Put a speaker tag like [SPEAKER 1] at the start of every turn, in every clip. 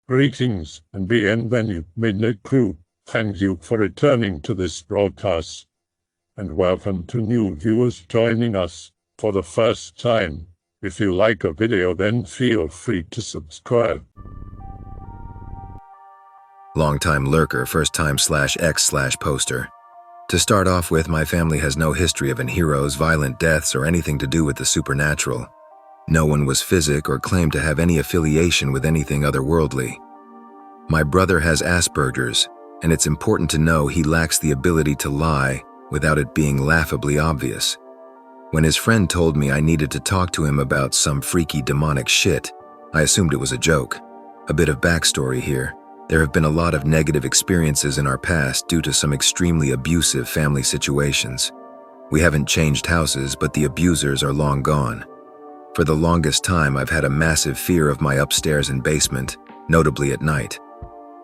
[SPEAKER 1] Greetings and bienvenue, Midnight Crew. Thank you for returning to this broadcast, and welcome to new viewers joining us for the first time. If you like a video, then feel free to subscribe.
[SPEAKER 2] Long-time lurker, first-time /X/poster. To start off with, my family has no history of heroes, violent deaths, or anything to do with the supernatural. No one was physic or claimed to have any affiliation with anything otherworldly. My brother has Asperger's, and it's important to know he lacks the ability to lie without it being laughably obvious. When his friend told me I needed to talk to him about some freaky demonic shit, I assumed it was a joke. A bit of backstory here. There have been a lot of negative experiences in our past due to some extremely abusive family situations. We haven't changed houses, but the abusers are long gone. For the longest time, I've had a massive fear of my upstairs and basement, notably at night.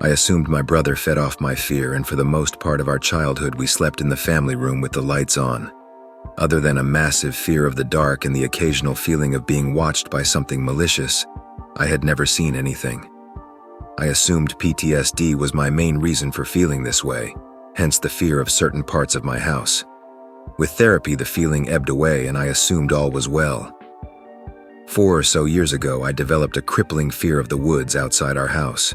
[SPEAKER 2] I assumed my brother fed off my fear, and for the most part of our childhood, we slept in the family room with the lights on. Other than a massive fear of the dark and the occasional feeling of being watched by something malicious, I had never seen anything. I assumed PTSD was my main reason for feeling this way, hence the fear of certain parts of my house. With therapy, the feeling ebbed away and I assumed all was well. 4 or so years ago, I developed a crippling fear of the woods outside our house.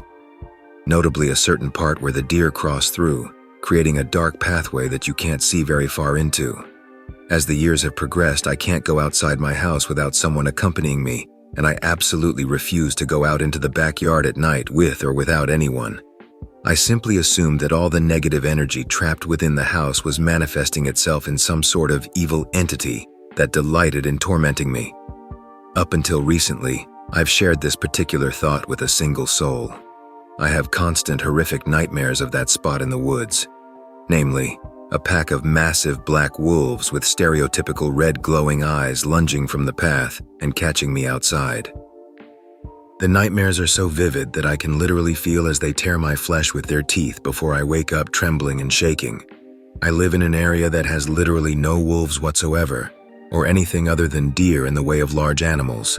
[SPEAKER 2] Notably a certain part where the deer cross through, creating a dark pathway that you can't see very far into. As the years have progressed, I can't go outside my house without someone accompanying me, and I absolutely refuse to go out into the backyard at night with or without anyone. I simply assumed that all the negative energy trapped within the house was manifesting itself in some sort of evil entity that delighted in tormenting me. Up until recently, I've shared this particular thought with a single soul. I have constant horrific nightmares of that spot in the woods. Namely, a pack of massive black wolves with stereotypical red glowing eyes lunging from the path and catching me outside. The nightmares are so vivid that I can literally feel as they tear my flesh with their teeth before I wake up trembling and shaking. I live in an area that has literally no wolves whatsoever, or anything other than deer in the way of large animals.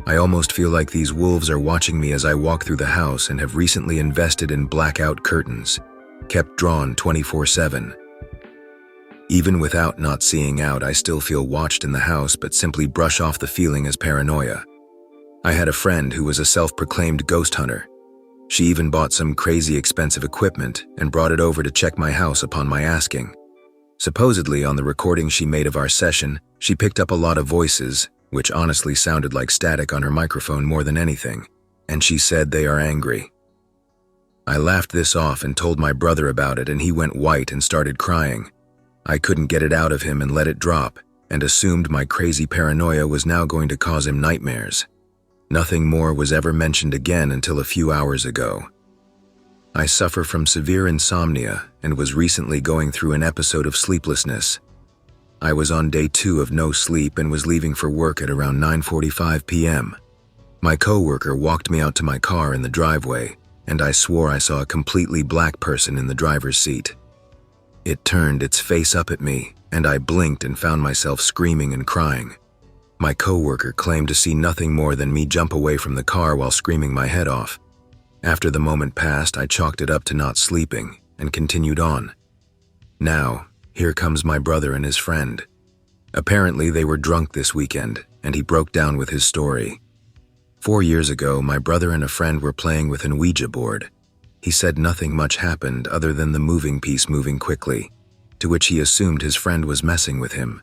[SPEAKER 2] I almost feel like these wolves are watching me as I walk through the house and have recently invested in blackout curtains, kept drawn 24/7. Even without not seeing out, I still feel watched in the house, but simply brush off the feeling as paranoia. I had a friend who was a self-proclaimed ghost hunter. She even bought some crazy expensive equipment and brought it over to check my house upon my asking. Supposedly, on the recording she made of our session, she picked up a lot of voices, which honestly sounded like static on her microphone more than anything, and she said they are angry. I laughed this off and told my brother about it, and he went white and started crying. I couldn't get it out of him and let it drop, and assumed my crazy paranoia was now going to cause him nightmares. Nothing more was ever mentioned again until a few hours ago. I suffer from severe insomnia and was recently going through an episode of sleeplessness. I was on day 2 of no sleep and was leaving for work at around 9:45 p.m. My coworker walked me out to my car in the driveway, and I swore I saw a completely black person in the driver's seat. It turned its face up at me, and I blinked and found myself screaming and crying. My coworker claimed to see nothing more than me jump away from the car while screaming my head off. After the moment passed, I chalked it up to not sleeping and continued on. Now, here comes my brother and his friend. Apparently, they were drunk this weekend, and he broke down with his story. 4 years ago, my brother and a friend were playing with an Ouija board. He said nothing much happened other than the moving piece moving quickly, to which he assumed his friend was messing with him.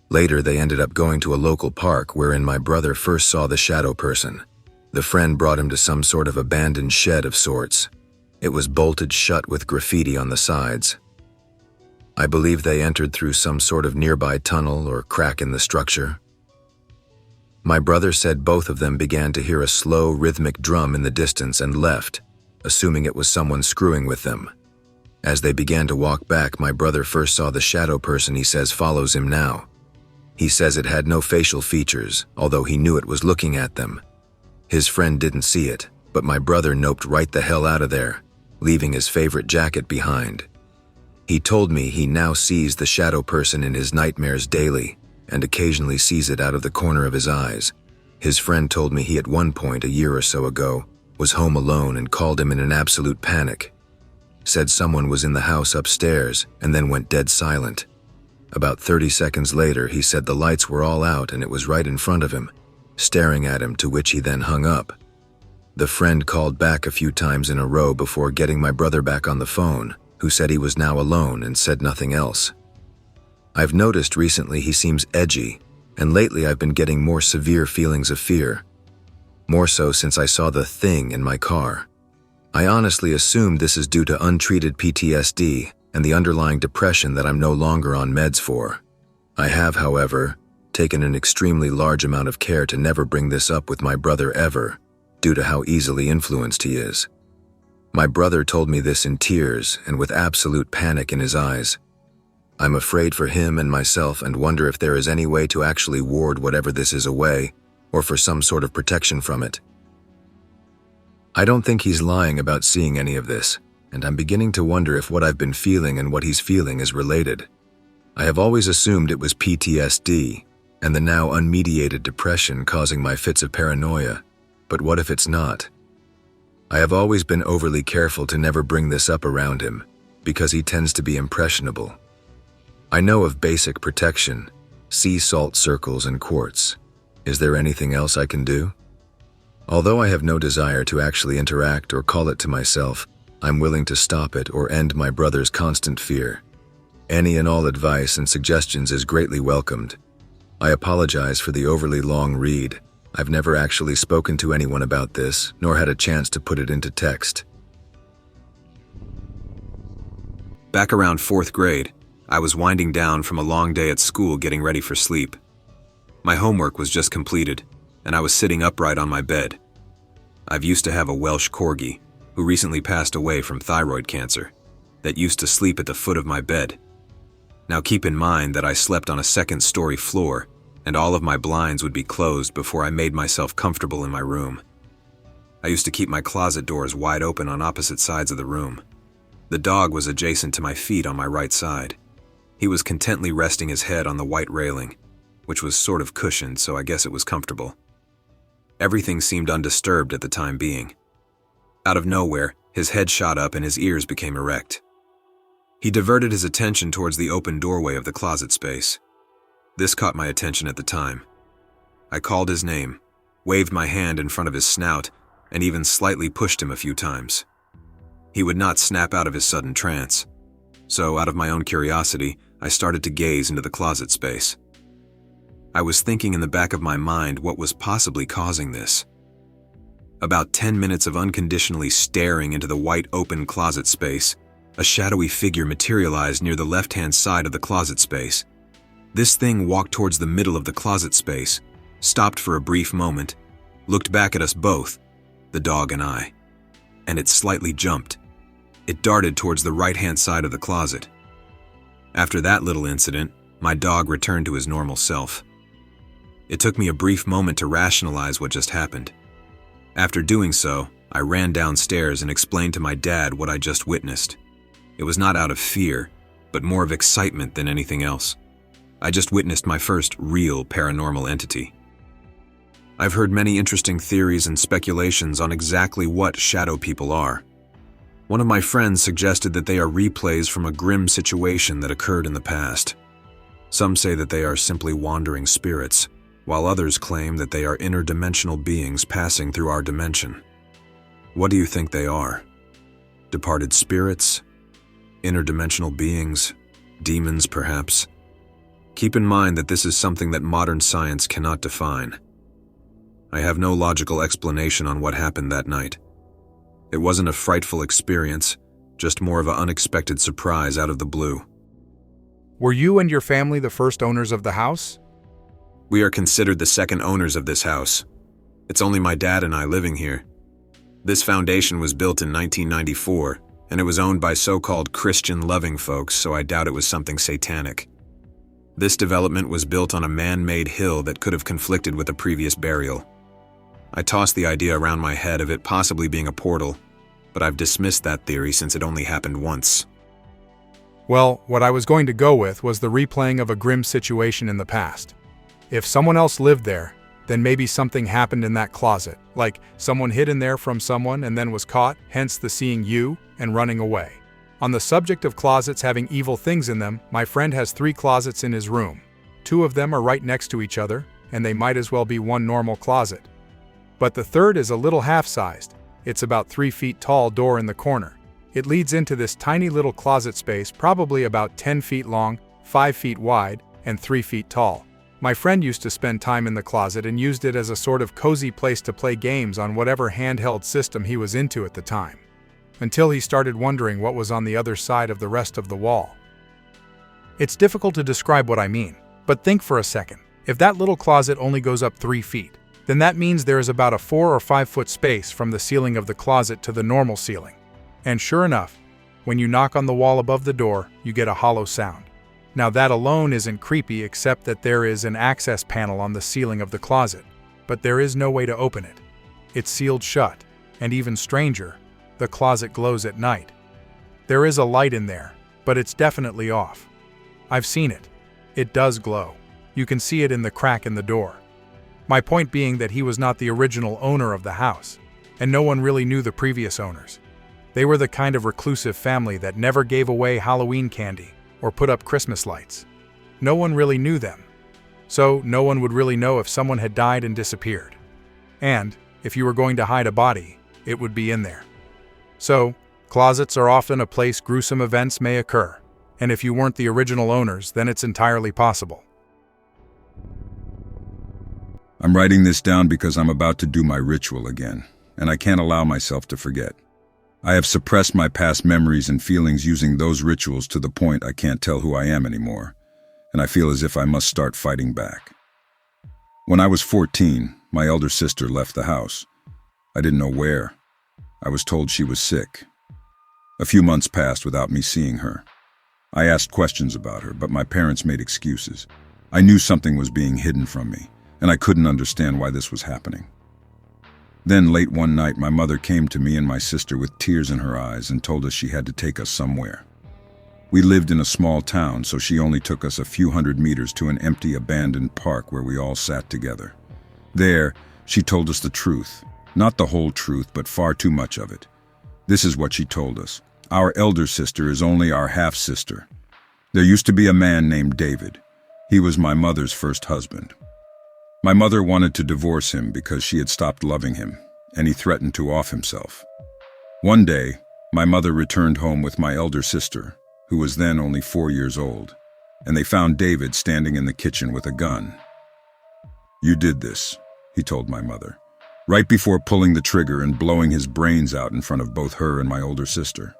[SPEAKER 2] Later, they ended up going to a local park wherein my brother first saw the shadow person. The friend brought him to some sort of abandoned shed of sorts. It was bolted shut with graffiti on the sides. I believe they entered through some sort of nearby tunnel or crack in the structure. My brother said both of them began to hear a slow, rhythmic drum in the distance and left, assuming it was someone screwing with them. As they began to walk back, my brother first saw the shadow person he says follows him now. He says it had no facial features, although he knew it was looking at them. His friend didn't see it, but my brother noped right the hell out of there, leaving his favorite jacket behind. He told me he now sees the shadow person in his nightmares daily, and occasionally sees it out of the corner of his eyes. His friend told me he at one point a year or so ago Was home alone and called him in an absolute panic. Said someone was in the house upstairs and then went dead silent. About 30 seconds later, he said the lights were all out and it was right in front of him, staring at him, to which he then hung up. The friend called back a few times in a row before getting my brother back on the phone, who said he was now alone and said nothing else. I've noticed recently he seems edgy, and lately I've been getting more severe feelings of fear. More so since I saw the thing in my car. I honestly assumed this is due to untreated PTSD and the underlying depression that I'm no longer on meds for. I have, however, taken an extremely large amount of care to never bring this up with my brother ever, due to how easily influenced he is. My brother told me this in tears and with absolute panic in his eyes. I'm afraid for him and myself and wonder if there is any way to actually ward whatever this is away, or for some sort of protection from it. I don't think he's lying about seeing any of this, and I'm beginning to wonder if what I've been feeling and what he's feeling is related. I have always assumed it was PTSD and the now unmediated depression causing my fits of paranoia, but what if it's not? I have always been overly careful to never bring this up around him, because he tends to be impressionable. I know of basic protection, sea salt circles and quartz. Is there anything else I can do? Although I have no desire to actually interact or call it to myself, I'm willing to stop it or end my brother's constant fear. Any and all advice and suggestions is greatly welcomed. I apologize for the overly long read. I've never actually spoken to anyone about this, nor had a chance to put it into text.
[SPEAKER 3] Back around 4th grade, I was winding down from a long day at school getting ready for sleep. My homework was just completed, and I was sitting upright on my bed. I've used to have a Welsh corgi, who recently passed away from thyroid cancer, that used to sleep at the foot of my bed. Now keep in mind that I slept on a 2nd-story floor, and all of my blinds would be closed before I made myself comfortable in my room. I used to keep my closet doors wide open on opposite sides of the room. The dog was adjacent to my feet on my right side. He was contently resting his head on the white railing, which was sort of cushioned, so I guess it was comfortable. Everything seemed undisturbed at the time being. Out of nowhere, his head shot up and his ears became erect. He diverted his attention towards the open doorway of the closet space. This caught my attention at the time. I called his name, waved my hand in front of his snout, and even slightly pushed him a few times. He would not snap out of his sudden trance, so out of my own curiosity, I started to gaze into the closet space. I was thinking in the back of my mind what was possibly causing this. About 10 minutes of unconditionally staring into the white open closet space, a shadowy figure materialized near the left-hand side of the closet space. This thing walked towards the middle of the closet space, stopped for a brief moment, looked back at us both, the dog and I, and it slightly jumped. It darted towards the right-hand side of the closet. After that little incident, my dog returned to his normal self. It took me a brief moment to rationalize what just happened. After doing so, I ran downstairs and explained to my dad what I just witnessed. It was not out of fear, but more of excitement than anything else. I just witnessed my first real paranormal entity. I've heard many interesting theories and speculations on exactly what shadow people are. One of my friends suggested that they are replays from a grim situation that occurred in the past. Some say that they are simply wandering spirits, while others claim that they are interdimensional beings passing through our dimension. What do you think they are? Departed spirits? Interdimensional beings? Demons, perhaps? Keep in mind that this is something that modern science cannot define. I have no logical explanation on what happened that night. It wasn't a frightful experience, just more of an unexpected surprise out of the blue.
[SPEAKER 4] Were you and your family the first owners of the house?
[SPEAKER 3] We are considered the second owners of this house. It's only my dad and I living here. This foundation was built in 1994, and it was owned by so-called Christian-loving folks, so I doubt it was something satanic. This development was built on a man-made hill that could have conflicted with a previous burial. I tossed the idea around my head of it possibly being a portal, but I've dismissed that theory since it only happened once.
[SPEAKER 4] Well, what I was going to go with was the replaying of a grim situation in the past. If someone else lived there, then maybe something happened in that closet, like someone hid in there from someone and then was caught, hence the seeing you and running away. On the subject of closets having evil things in them, my friend has 3 closets in his room. 2 of them are right next to each other, and they might as well be one normal closet. But the third is a little half-sized. It's about 3 feet tall door in the corner. It leads into this tiny little closet space, probably about 10 feet long, 5 feet wide, and 3 feet tall. My friend used to spend time in the closet and used it as a sort of cozy place to play games on whatever handheld system he was into at the time, until he started wondering what was on the other side of the rest of the wall. It's difficult to describe what I mean, but think for a second. If that little closet only goes up 3 feet, then that means there is about a 4 or 5 foot space from the ceiling of the closet to the normal ceiling. And sure enough, when you knock on the wall above the door, you get a hollow sound. Now that alone isn't creepy, except that there is an access panel on the ceiling of the closet, but there is no way to open it. It's sealed shut, and even stranger, the closet glows at night. There is a light in there, but it's definitely off. I've seen it. It does glow. You can see it in the crack in the door. My point being that he was not the original owner of the house, and no one really knew the previous owners. They were the kind of reclusive family that never gave away Halloween candy or put up Christmas lights. No one really knew them, so no one would really know if someone had died and disappeared. And if you were going to hide a body, it would be in there. So, closets are often a place gruesome events may occur, and if you weren't the original owners, then it's entirely possible.
[SPEAKER 5] I'm writing this down because I'm about to do my ritual again, and I can't allow myself to forget. I have suppressed my past memories and feelings using those rituals to the point I can't tell who I am anymore, and I feel as if I must start fighting back. When I was 14, my elder sister left the house. I didn't know where. I was told she was sick. A few months passed without me seeing her. I asked questions about her, but my parents made excuses. I knew something was being hidden from me, and I couldn't understand why this was happening. Then late one night, my mother came to me and my sister with tears in her eyes and told us she had to take us somewhere. We lived in a small town, so she only took us a few hundred meters to an empty, abandoned park where we all sat together. There, she told us the truth. Not the whole truth, but far too much of it. This is what she told us. Our elder sister is only our half-sister. There used to be a man named David. He was my mother's first husband. My mother wanted to divorce him because she had stopped loving him, and he threatened to off himself. One day, my mother returned home with my elder sister, who was then only 4 years old, and they found David standing in the kitchen with a gun. "You did this," he told my mother, right before pulling the trigger and blowing his brains out in front of both her and my older sister.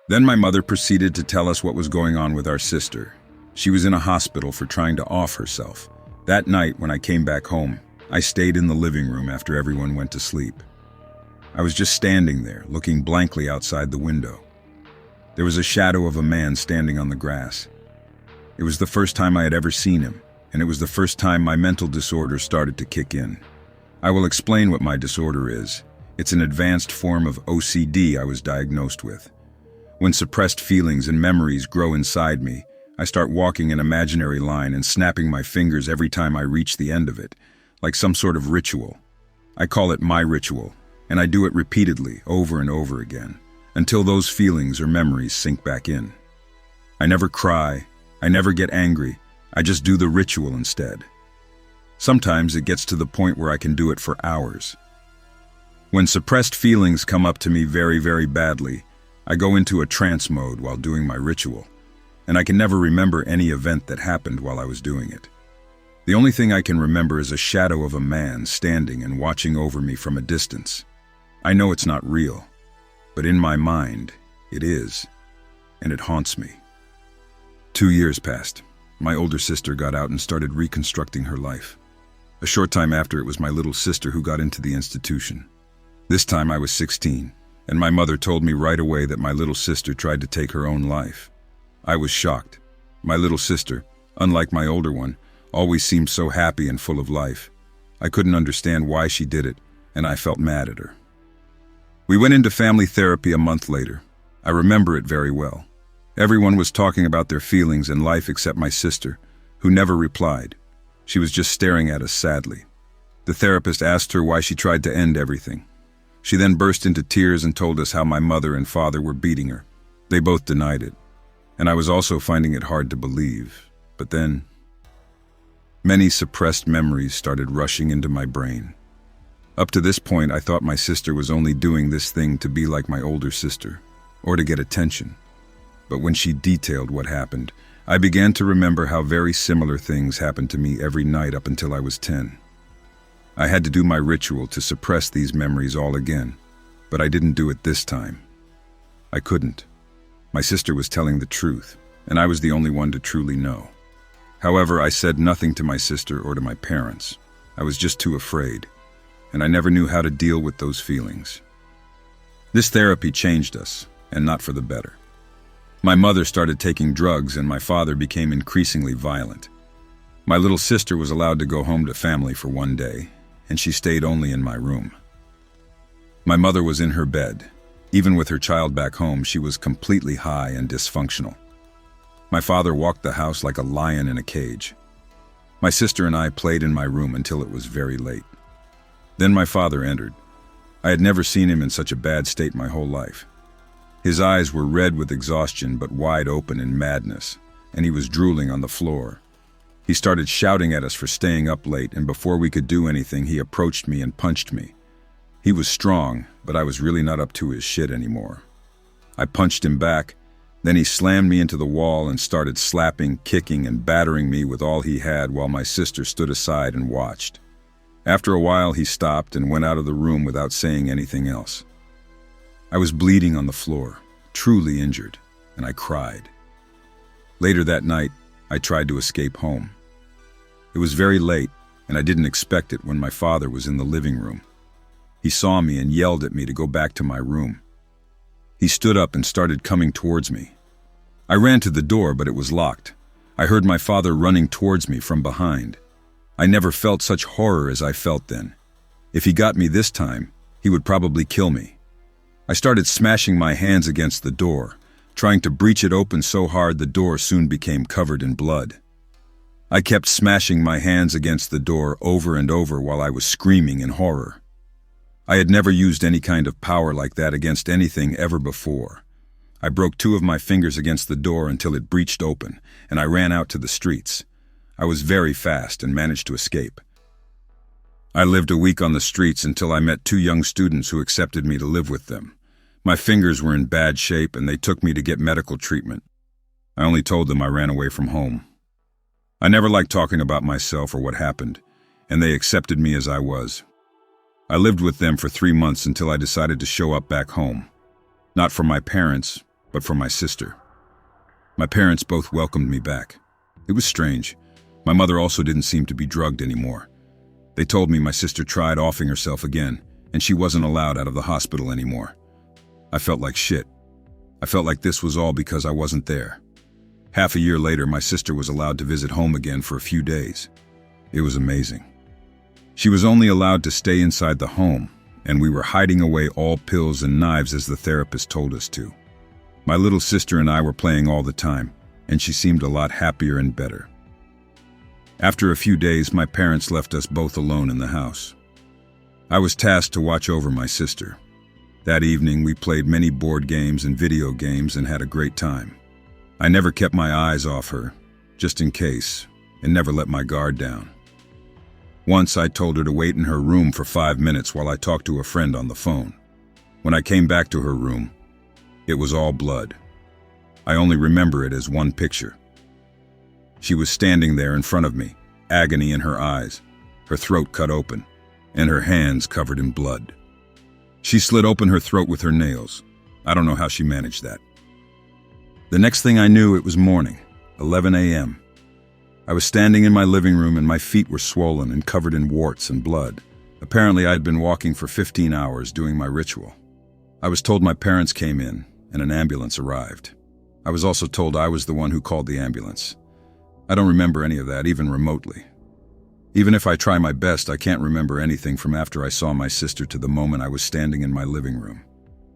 [SPEAKER 5] Then my mother proceeded to tell us what was going on with our sister. She was in a hospital for trying to off herself. That night, when I came back home, I stayed in the living room after everyone went to sleep. I was just standing there, looking blankly outside the window. There was a shadow of a man standing on the grass. It was the first time I had ever seen him, and it was the first time my mental disorder started to kick in. I will explain what my disorder is. It's an advanced form of OCD I was diagnosed with. When suppressed feelings and memories grow inside me, I start walking an imaginary line and snapping my fingers every time I reach the end of it, like some sort of ritual. I call it my ritual, and I do it repeatedly, over and over again, until those feelings or memories sink back in. I never cry, I never get angry, I just do the ritual instead. Sometimes it gets to the point where I can do it for hours. When suppressed feelings come up to me very, very badly, I go into a trance mode while doing my ritual, and I can never remember any event that happened while I was doing it. The only thing I can remember is a shadow of a man standing and watching over me from a distance. I know it's not real, but in my mind, it is, and it haunts me. 2 years passed. My older sister got out and started reconstructing her life. A short time after, it was my little sister who got into the institution. This time I was 16, and my mother told me right away that my little sister tried to take her own life. I was shocked. My little sister, unlike my older one, always seemed so happy and full of life. I couldn't understand why she did it, and I felt mad at her. We went into family therapy a month later. I remember it very well. Everyone was talking about their feelings and life except my sister, who never replied. She was just staring at us sadly. The therapist asked her why she tried to end everything. She then burst into tears and told us how my mother and father were beating her. They both denied it, and I was also finding it hard to believe. But then, many suppressed memories started rushing into my brain. Up to this point, I thought my sister was only doing this thing to be like my older sister, or to get attention. But when she detailed what happened, I began to remember how very similar things happened to me every night up until I was 10. I had to do my ritual to suppress these memories all again, but I didn't do it this time. I couldn't. My sister was telling the truth, and I was the only one to truly know. However, I said nothing to my sister or to my parents. I was just too afraid, and I never knew how to deal with those feelings. This therapy changed us, and not for the better. My mother started taking drugs, and my father became increasingly violent. My little sister was allowed to go home to family for one day, and she stayed only in my room. My mother was in her bed. Even with her child back home, she was completely high and dysfunctional. My father walked the house like a lion in a cage. My sister and I played in my room until it was very late. Then my father entered. I had never seen him in such a bad state my whole life. His eyes were red with exhaustion but wide open in madness, and he was drooling on the floor. He started shouting at us for staying up late, and before we could do anything, he approached me and punched me. He was strong, but I was really not up to his shit anymore. I punched him back, then he slammed me into the wall and started slapping, kicking, and battering me with all he had while my sister stood aside and watched. After a while, he stopped and went out of the room without saying anything else. I was bleeding on the floor, truly injured, and I cried. Later that night, I tried to escape home. It was very late, and I didn't expect it when my father was in the living room. He saw me and yelled at me to go back to my room. He stood up and started coming towards me. I ran to the door, but it was locked. I heard my father running towards me from behind. I never felt such horror as I felt then. If he got me this time, he would probably kill me. I started smashing my hands against the door, trying to breach it open so hard the door soon became covered in blood. I kept smashing my hands against the door over and over while I was screaming in horror. I had never used any kind of power like that against anything ever before. I broke 2 of my fingers against the door until it breached open, and I ran out to the streets. I was very fast and managed to escape. I lived a week on the streets until I met 2 young students who accepted me to live with them. My fingers were in bad shape, and they took me to get medical treatment. I only told them I ran away from home. I never liked talking about myself or what happened, and they accepted me as I was. I lived with them for 3 months until I decided to show up back home. Not for my parents, but for my sister. My parents both welcomed me back. It was strange. My mother also didn't seem to be drugged anymore. They told me my sister tried offing herself again, and she wasn't allowed out of the hospital anymore. I felt like shit. I felt like this was all because I wasn't there. Half a year later, my sister was allowed to visit home again for a few days. It was amazing. She was only allowed to stay inside the home, and we were hiding away all pills and knives as the therapist told us to. My little sister and I were playing all the time, and she seemed a lot happier and better. After a few days, my parents left us both alone in the house. I was tasked to watch over my sister. That evening, we played many board games and video games and had a great time. I never kept my eyes off her, just in case, and never let my guard down. Once I told her to wait in her room for 5 minutes while I talked to a friend on the phone. When I came back to her room, it was all blood. I only remember it as one picture. She was standing there in front of me, agony in her eyes, her throat cut open, and her hands covered in blood. She slit open her throat with her nails. I don't know how she managed that. The next thing I knew, it was morning, 11 a.m. I was standing in my living room and my feet were swollen and covered in warts and blood. Apparently, I had been walking for 15 hours doing my ritual. I was told my parents came in and an ambulance arrived. I was also told I was the one who called the ambulance. I don't remember any of that, even remotely. Even if I try my best, I can't remember anything from after I saw my sister to the moment I was standing in my living room.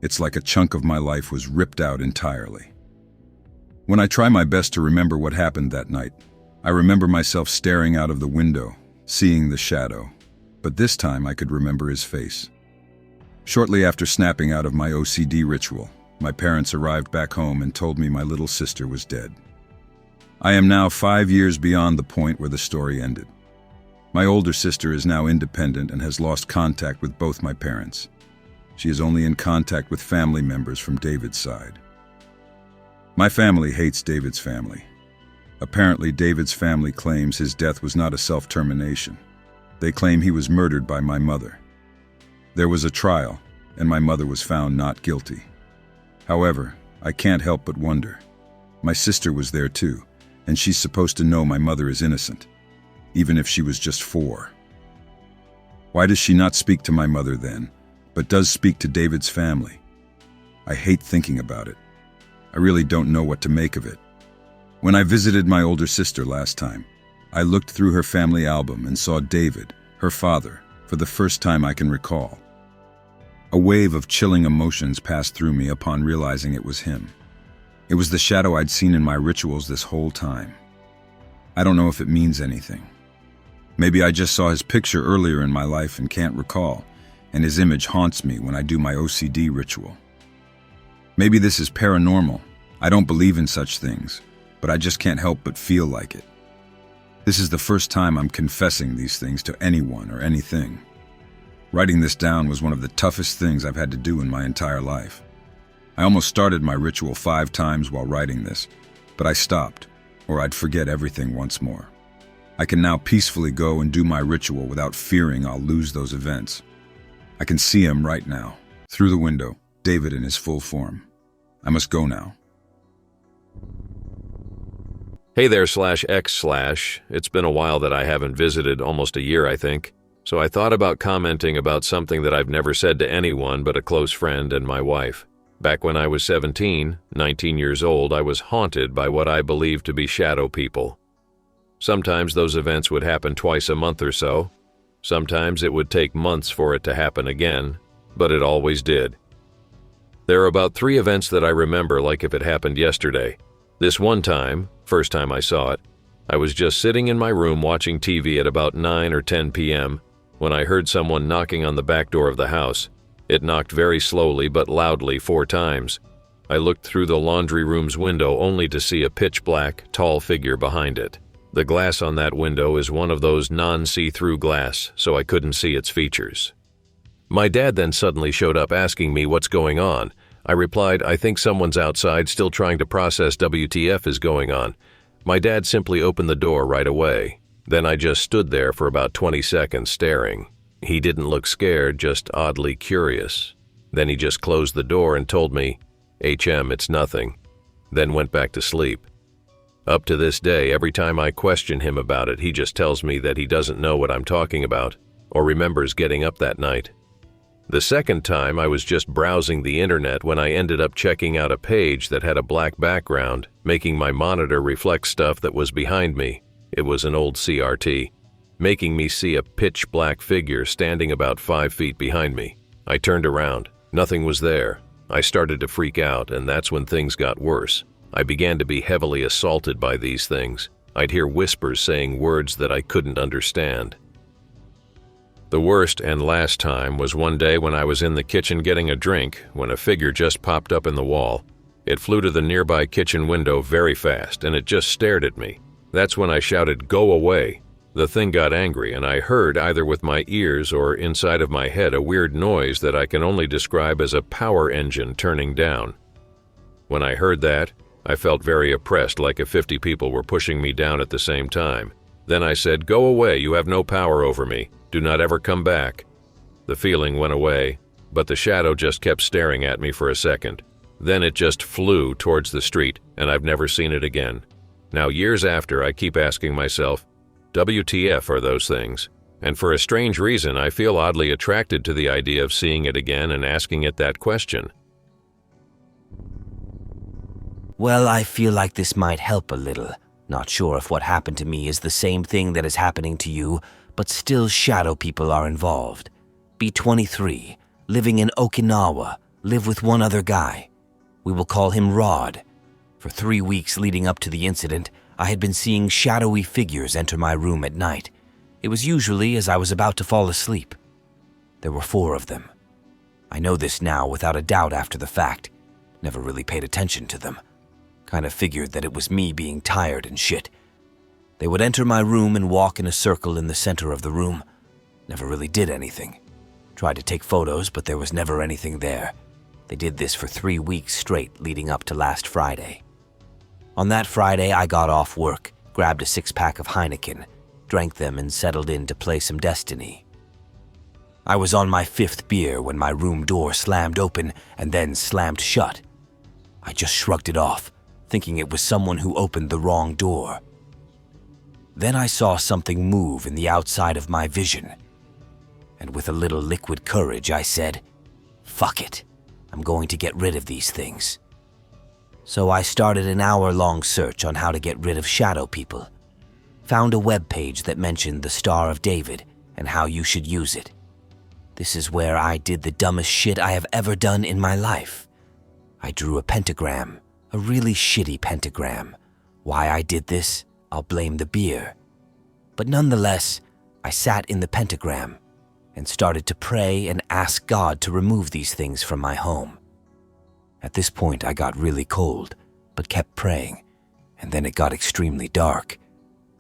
[SPEAKER 5] It's like a chunk of my life was ripped out entirely. When I try my best to remember what happened that night, I remember myself staring out of the window, seeing the shadow. but this time I could remember his face. Shortly after snapping out of my OCD ritual, my parents arrived back home and told me my little sister was dead. I am now 5 years beyond the point where the story ended. My older sister is now independent and has lost contact with both my parents. She is only in contact with family members from David's side. My family hates David's family. Apparently, David's family claims his death was not a self-termination. They claim he was murdered by my mother. There was a trial, and my mother was found not guilty. However, I can't help but wonder. My sister was there too, and she's supposed to know my mother is innocent, even if she was just 4. Why does she not speak to my mother then, but does speak to David's family? I hate thinking about it. I really don't know what to make of it. When I visited my older sister last time, I looked through her family album and saw David, her father, for the first time I can recall. A wave of chilling emotions passed through me upon realizing it was him. It was the shadow I'd seen in my rituals this whole time. I don't know if it means anything. Maybe I just saw his picture earlier in my life and can't recall, and his image haunts me when I do my OCD ritual. Maybe this is paranormal. I don't believe in such things, but I just can't help but feel like it. This is the first time I'm confessing these things to anyone or anything. Writing this down was one of the toughest things I've had to do in my entire life. I almost started my ritual 5 times while writing this, but I stopped, or I'd forget everything once more. I can now peacefully go and do my ritual without fearing I'll lose those events. I can see him right now, through the window, David in his full form. I must go now.
[SPEAKER 6] Hey there /X/. It's been a while that I haven't visited, almost a year I think, so I thought about commenting about something that I've never said to anyone but a close friend and my wife. Back when I was 19 years old, I was haunted by what I believed to be shadow people. Sometimes those events would happen twice a month or so. Sometimes it would take months for it to happen again, but it always did. There are about 3 events that I remember like if it happened yesterday. This one time, first time I saw it, I was just sitting in my room watching TV at about 9 or 10 p.m. when I heard someone knocking on the back door of the house. It knocked very slowly but loudly 4 times. I looked through the laundry room's window only to see a pitch-black, tall figure behind it. The glass on that window is one of those non-see-through glass, so I couldn't see its features. My dad then suddenly showed up asking me what's going on. I replied, I think someone's outside still trying to process WTF is going on. My dad simply opened the door right away. Then I just stood there for about 20 seconds staring. He didn't look scared, just oddly curious. Then he just closed the door and told me, HM, it's nothing. Then went back to sleep. Up to this day, every time I question him about it, he just tells me that he doesn't know what I'm talking about or remembers getting up that night. The second time, I was just browsing the internet when I ended up checking out a page that had a black background, making my monitor reflect stuff that was behind me. It was an old CRT, making me see a pitch-black figure standing about 5 feet behind me. I turned around. Nothing was there. I started to freak out, and that's when things got worse. I began to be heavily assaulted by these things. I'd hear whispers saying words that I couldn't understand. The worst and last time was one day when I was in the kitchen getting a drink when a figure just popped up in the wall. It flew to the nearby kitchen window very fast and it just stared at me. That's when I shouted, "Go away." The thing got angry and I heard either with my ears or inside of my head a weird noise that I can only describe as a power engine turning down. When I heard that, I felt very oppressed, like if 50 people were pushing me down at the same time. Then I said, "Go away, you have no power over me. Do not ever come back." The feeling went away, but the shadow just kept staring at me for a second. Then it just flew towards the street, and I've never seen it again. Now, years after, I keep asking myself, WTF are those things? And for a strange reason, I feel oddly attracted to the idea of seeing it again and asking it that question.
[SPEAKER 7] Well, I feel like this might help a little. Not sure if what happened to me is the same thing that is happening to you, but still shadow people are involved. Be 23, living in Okinawa, live with one other guy. We will call him Rod. For 3 weeks leading up to the incident, I had been seeing shadowy figures enter my room at night. It was usually as I was about to fall asleep. There were 4 of them. I know this now without a doubt after the fact. Never really paid attention to them. Kind of figured that it was me being tired and shit. They would enter my room and walk in a circle in the center of the room. Never really did anything. Tried to take photos, but there was never anything there. They did this for 3 weeks straight leading up to last Friday. On that Friday, I got off work, grabbed a 6-pack of Heineken, drank them and settled in to play some Destiny. I was on my 5th beer when my room door slammed open and then slammed shut. I just shrugged it off, thinking it was someone who opened the wrong door. Then I saw something move in the outside of my vision. And with a little liquid courage, I said, "Fuck it, I'm going to get rid of these things." So I started an hour-long search on how to get rid of shadow people. Found a web page that mentioned the Star of David and how you should use it. This is where I did the dumbest shit I have ever done in my life. I drew a pentagram, a really shitty pentagram. Why I did this, I'll blame the beer. But nonetheless, I sat in the pentagram and started to pray and ask God to remove these things from my home. At this point, I got really cold, but kept praying, and then it got extremely dark.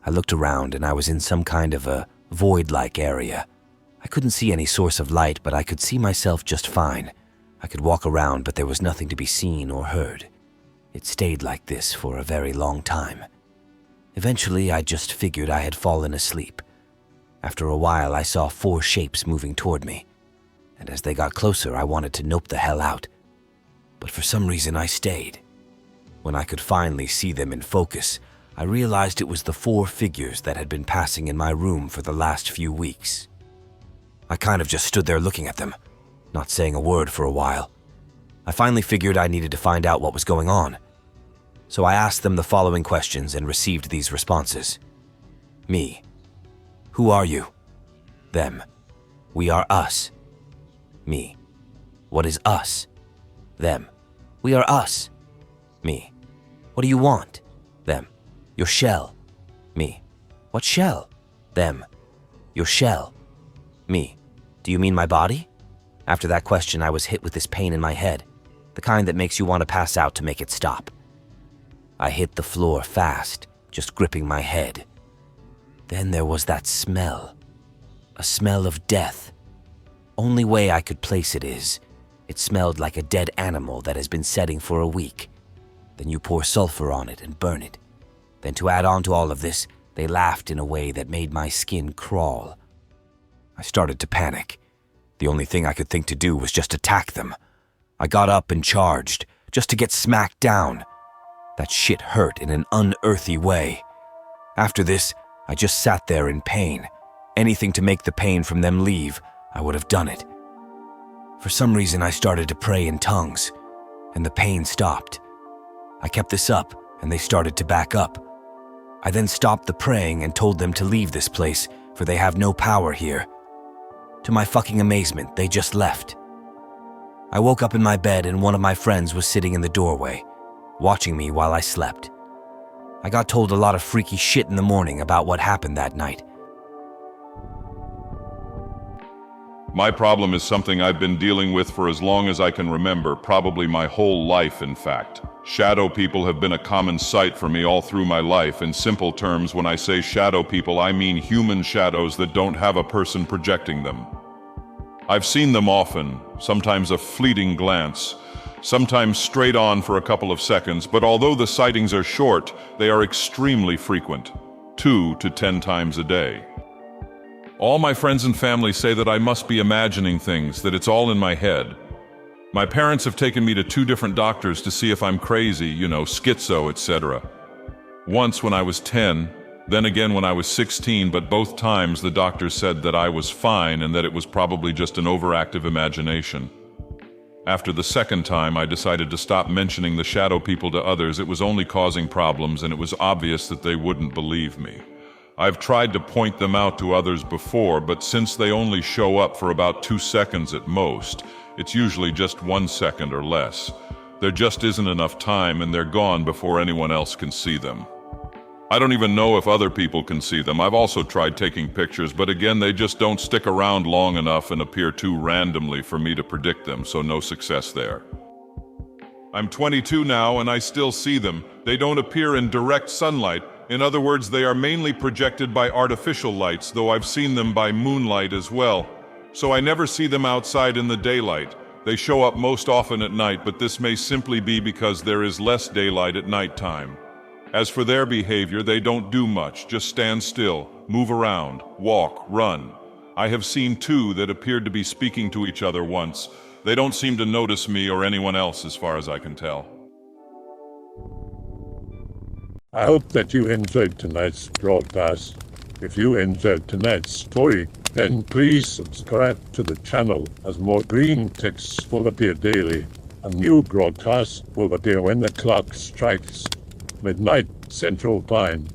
[SPEAKER 7] I looked around and I was in some kind of a void-like area. I couldn't see any source of light, but I could see myself just fine. I could walk around, but there was nothing to be seen or heard. It stayed like this for a very long time. Eventually, I just figured I had fallen asleep. After a while, I saw 4 shapes moving toward me, and as they got closer, I wanted to nope the hell out. But for some reason, I stayed. When I could finally see them in focus, I realized it was the 4 figures that had been passing in my room for the last few weeks. I kind of just stood there looking at them, not saying a word for a while. I finally figured I needed to find out what was going on. So I asked them the following questions and received these responses. Me. Who are you? Them. We are us. Me. What is us? Them. We are us. Me. What do you want? Them. Your shell. Me. What shell? Them. Your shell. Me. Do you mean my body? After that question, I was hit with this pain in my head, the kind that makes you want to pass out to make it stop. I hit the floor fast, just gripping my head. Then there was that smell. A smell of death. Only way I could place it is, it smelled like a dead animal that has been setting for a week. Then you pour sulfur on it and burn it. Then to add on to all of this, they laughed in a way that made my skin crawl. I started to panic. The only thing I could think to do was just attack them. I got up and charged, just to get smacked down. That shit hurt in an unearthly way. After this, I just sat there in pain. Anything to make the pain from them leave, I would have done it. For some reason, I started to pray in tongues, and the pain stopped. I kept this up, and they started to back up. I then stopped the praying and told them to leave this place, for they have no power here. To my fucking amazement, they just left. I woke up in my bed and one of my friends was sitting in the doorway, watching me while I slept. I got told a lot of freaky shit in the morning about what happened that night.
[SPEAKER 8] My problem is something I've been dealing with for as long as I can remember, probably my whole life, in fact. Shadow people have been a common sight for me all through my life. In simple terms, when I say shadow people, I mean human shadows that don't have a person projecting them. I've seen them often, sometimes a fleeting glance, sometimes straight on for a couple of seconds, but although the sightings are short, they are extremely frequent, 2 to 10 times a day. All my friends and family say that I must be imagining things, that it's all in my head. My parents have taken me to 2 different doctors to see if I'm crazy, schizo, etc. Once when I was 10, then again when I was 16, but both times the doctors said that I was fine and that it was probably just an overactive imagination. After the second time, I decided to stop mentioning the shadow people to others. It was only causing problems, and it was obvious that they wouldn't believe me. I've tried to point them out to others before, but since they only show up for about 2 seconds at most, it's usually just 1 second or less. There just isn't enough time, and they're gone before anyone else can see them. I don't even know if other people can see them. I've also tried taking pictures, but again, they just don't stick around long enough and appear too randomly for me to predict them, so no success there. I'm 22 now and I still see them. They don't appear in direct sunlight. In other words, they are mainly projected by artificial lights, though I've seen them by moonlight as well. So I never see them outside in the daylight. They show up most often at night, but this may simply be because there is less daylight at nighttime. As for their behavior, they don't do much, just stand still, move around, walk, run. I have seen two that appeared to be speaking to each other once. They don't seem to notice me or anyone else as far as I can tell.
[SPEAKER 1] I hope that you enjoyed tonight's broadcast. If you enjoyed tonight's story, then please subscribe to the channel as more Greentext will appear daily. A new broadcast will appear when the clock strikes midnight Central Time.